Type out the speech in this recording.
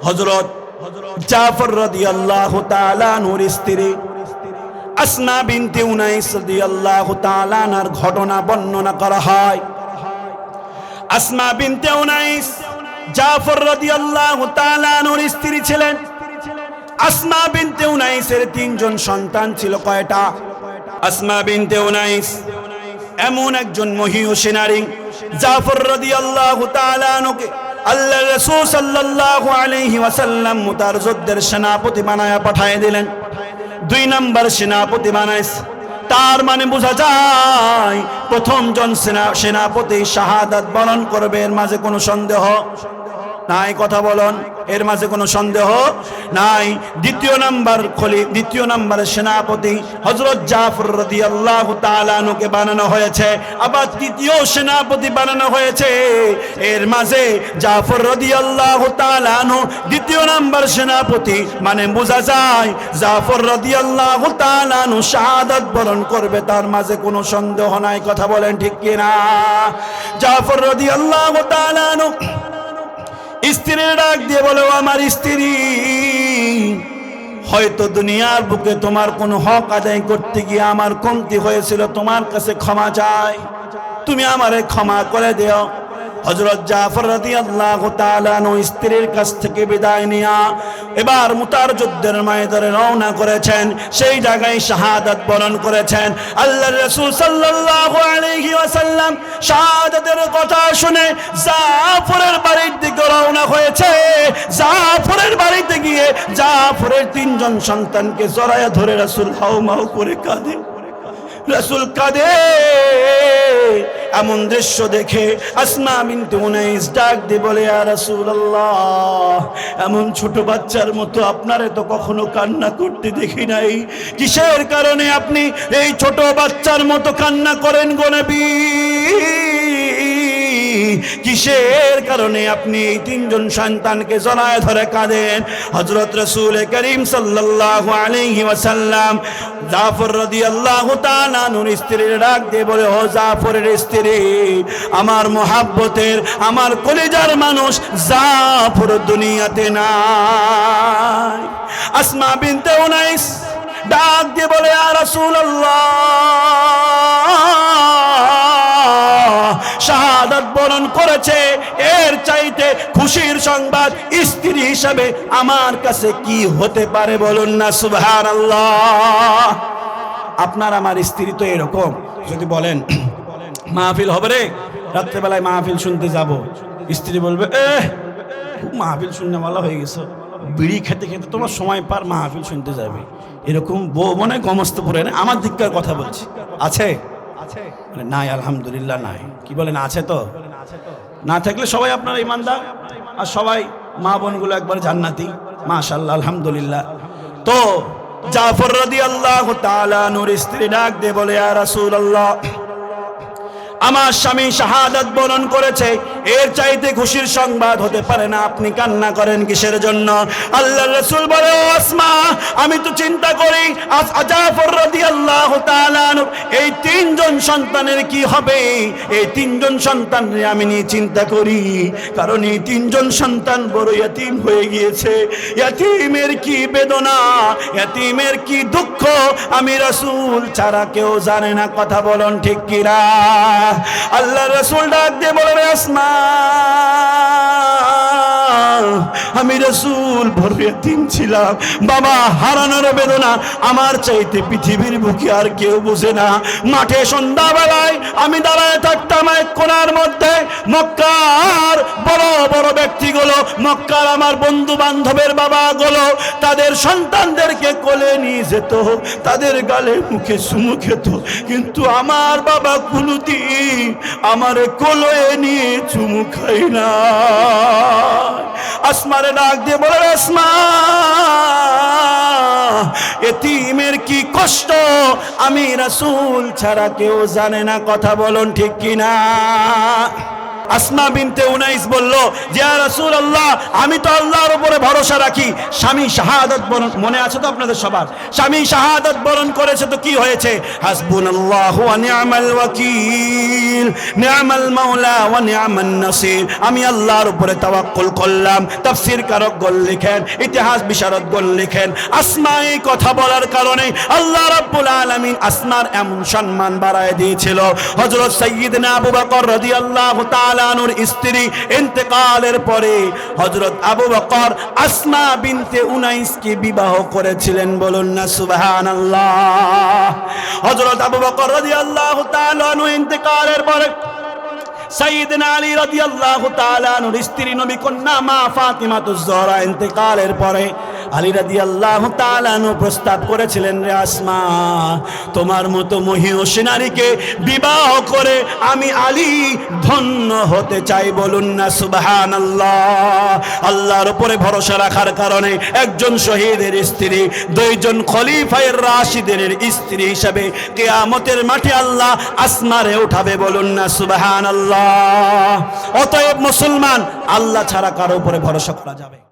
হযরত জাফর রাদিয়াল্লাহু তাআলা আনহুর স্ত্রী আসমা বিনতে উনাইস রাদিয়াল্লাহু তাআলা আনহার ঘটনা বর্ণনা করা হয়। আসমা বিনতে উনাইস জাফর রাদিয়াল্লাহু তাআলা আনহুর স্ত্রী ছিলেন। আসমা বিনতে উনাইসের তিনজন সন্তান ছিল। কয়টা? আসমা বিনতে উনাইস এমন একজন মহিয়সী নারী, জাফর রাদিয়াল্লাহু তাআলা আনহুকে আল্লাহর রাসূল সাল্লাল্লাহু আলাইহি ওয়াসাল্লাম তার যুদ্ধের সেনাপতি বানায়া পাঠিয়ে দিলেন। 2 নাম্বার সেনাপতি বানাইছে। তার মানে বোঝা যায় প্রথম জন সেনাপতি শাহাদাত বরণ করবে, এর মাঝে কোনো সন্দেহ নাই। কথা বলুন, এর মাঝে কোনো সন্দেহ নাই। দ্বিতীয় নাম্বার সেনাপতি হযরত জাফর রাদিয়াল্লাহু তাআলা আনহুকে বানানো হয়েছে। আবার তৃতীয় সেনাপতি বানানো হয়েছে, এর মাঝে জাফর রাদিয়াল্লাহু তাআলা আনহু দ্বিতীয় নাম্বার সেনাপতি। মানে বোঝা যায় জাফর রাদিয়াল্লাহু তাআলা আনহু শাহাদাত বরণ করবে, তার মাঝে কোনো সন্দেহ নাই। কথা বলেন ঠিক কি না? জাফর রাদিয়াল্লাহু তাআলা আনহু স্ত্রীর ডাক দিয়ে বলে, আমার স্ত্রী, হয়তো দুনিয়ার বুকে তোমার কোনো হক আদায় করতে গিয়ে আমার কমতি হয়েছিল, তোমার কাছে ক্ষমা চাই, তুমি আমারে ক্ষমা করে দিও। হযরত জাফর রাদিয়াল্লাহু তাআলা আনহু স্ত্রীর কাছ থেকে বিদায় নিয়া এবার মুতার যুদ্ধের ময়দানে রওনা করেছেন। সেই জায়গায় শাহাদাত বরণ করেছেন। আল্লাহর রাসূল সাল্লাল্লাহু আলাইহি ওয়াসাল্লাম শাহাদাতের কথা শুনে জাফরের বাড়ির দিকে রওনা হয়েছে। জাফরের বাড়িতে গিয়ে জাফরের 3 জন সন্তানকে জড়ায়া ধরে রাসূল হাউমাউ করে কাঁদে। রাসূল কাঁদে। এমন দৃশ্য দেখে আসমা বিনতে উনাইস ডাক দিয়ে বলে, ইয়া রাসূলুল্লাহ, এমন ছোট বাচ্চার মতো আপনারে তো কখনো কান্না করতে দেখি নাই, কিসের কারণে আপনি এই ছোট বাচ্চার মতো কান্না করেন গো নবী? কিসের কারণে আপনি এই 3 জন সন্তানকে জড়ায় ধরে কাঁদেন? হযরত রাসূল করিম সাল্লাল্লাহু আলাইহি ওয়াসাল্লাম জাফর রাদিয়াল্লাহু তাআলা আনহুর স্ত্রীর ডাক দিয়ে বলে, ও জাফরের স্ত্রী, আমার মুহাব্বতের, আমার কলিজার মানুষ জাফর দুনিয়াতে নাই। আসমা বিনতে উনাইস ডাক দিয়ে বলে, ইয়া রাসূলুল্লাহ, শাহাদাত বরণ করেছে, এর চাইতে খুশির সংবাদ স্ত্রী হিসাবে আমার কাছে কি হতে পারে বলুন না সুবহানাল্লাহ। আপনার আমার স্ত্রী তো এরকম, যদি বলেন মাহফিল হবে রে, রাত্রেবেলায় মাহফিল শুনতে যাব, স্ত্রী বলবে, খুব মাহফিল শুনতে ভালো হয়ে গেছে, বিড়ি খেতে খেতে তোমার সময় পার মাহফিল শুনতে যাবে। এরকম বউ মনে গমস্ত পড়ে না। আমার দিককার কথা বলছি, আছে? নাই, আলহামদুলিল্লাহ নাই। কি বলেন, আছে? তো না থাকলে সবাই আপনারা ইমানদার, আর সবাই মা বোনগুলো একবার জান্নাতি, মাশাআল্লাহ, আলহামদুলিল্লাহ। তো জাফর রাদিয়াল্লাহু তাআলা আনহুর স্ত্রী ডাক দিয়ে বলে, ইয়া রাসূলুল্লাহ, আমার স্বামী শাহাদাত বরণ করেছে, এর চাইতে খুশির সংবাদ হতে পারে না, আপনি কান্না করেন কিসের জন্য? আল্লাহর রাসূল বলে, ও আসমা, আমি তো চিন্তা করি জাফর রাদিয়াল্লাহু তাআলা আনহু এই 3 জন সন্তানের কি হবে। এই 3 জন সন্তানরে আমি নিয়ে চিন্তা করি, কারণ এই 3 জন সন্তান বড় ইয়াতীম হয়ে গিয়েছে। ইয়াতীমের কি বেদনা, ইয়াতীমের কি দুঃখ আমি রাসূল ছাড়া কেউ জানে না। কথা বলুন ঠিক কি না? আল্লাহর রাসূল ডাক দিয়ে বলেন, আসমা, আমি রাসূল বড় ইয়াতীম ছিলাম, বাবা হারানোর বেদনা আমার চাইতে পৃথিবীর বুকে আর কেউ বুঝে না। মাঠে সন্ধ্যাবেলায় আমি দাঁড়ায় থাকতাম এক কোণার মধ্যে, মক্কার বড় বড় ব্যক্তিগুলো, মক্কার আমার বন্ধু বান্ধবের বাবাগুলো তাদের সন্তানদেরকে কোলে নিয়ে যেত, তাদের গালে মুখে চুমু খেত, কিন্তু আমার বাবা কোনোদিন আমার কোলে নিয়ে চুমু খাই না। আসমারে ডাক দিয়ে বলে, আসমা, এতিমের কি কষ্ট আমি রাসূল ছাড়া কেউ জানে না। কথা বলুন ঠিক কিনা? আসমা বিনতে উনাইস বলল যে ইয়া রাসূলুল্লাহ, আমি তো আল্লাহর উপরে ভরসা রাখি, স্বামী শাহাদাত বরণ, মনে আছে তো আপনাদের সবার, স্বামী শাহাদাত বরণ করেছে তো কি হয়েছে, হাসবুনাল্লাহু ওয়া নি'মাল ওয়াকিল, নি'মাল মাওলা ওয়া নি'মান নাসির, আমি আল্লাহর উপরে তাওয়াক্কুল করলাম। তাফসীর কারকগণ লিখেন, ইতিহাস বিশারদগণ লিখেন, আসমা এই কথা বলার কারণে আল্লাহ রাব্বুল আলামিন আসমার এমন সম্মান বাড়ায় দিয়েছিল। হযরত সাইয়্যিদনা আবু বকর রাদিয়াল্লাহু তাআলা আনহুর স্ত্রী ইন্তেকালের পরে হযরত আবু বকর আসমা বিনতে উনাইসকে বিবাহ করেছিলেন, বলুন না সুবহানাল্লাহ। হযরত আবু বকর রাদিয়াল্লাহু তাআলা আনহু ইন্তেকালের পরে সাইয়্যিদনা আলী রাদিয়াল্লাহু তাআলা আনহুর স্ত্রী নবী কন্যা মা ফাতিমাতুজ জোহরা ইন্তেকালের পরে আলী রাদিয়াল্লাহু তাআলা আনহু প্রস্তাব করেছিলেন, রে আসমা, তোমার মতো মহিয়সী নারীকে বিবাহ করে আমি আলী ধন্য হতে চাই, বলুন না সুবহানাল্লাহ। আল্লাহর উপরে ভরসা রাখার কারণে একজন শহীদের স্ত্রী দুইজন খলিফায়ে রাশিদের স্ত্রী হিসেবে কিয়ামতের মাঠে আল্লাহ আসমারে উঠাবে, বলুন না সুবহানাল্লাহ। অতএব মুসলমান, আল্লাহ ছাড়া কারো উপরে ভরসা করা যাবে।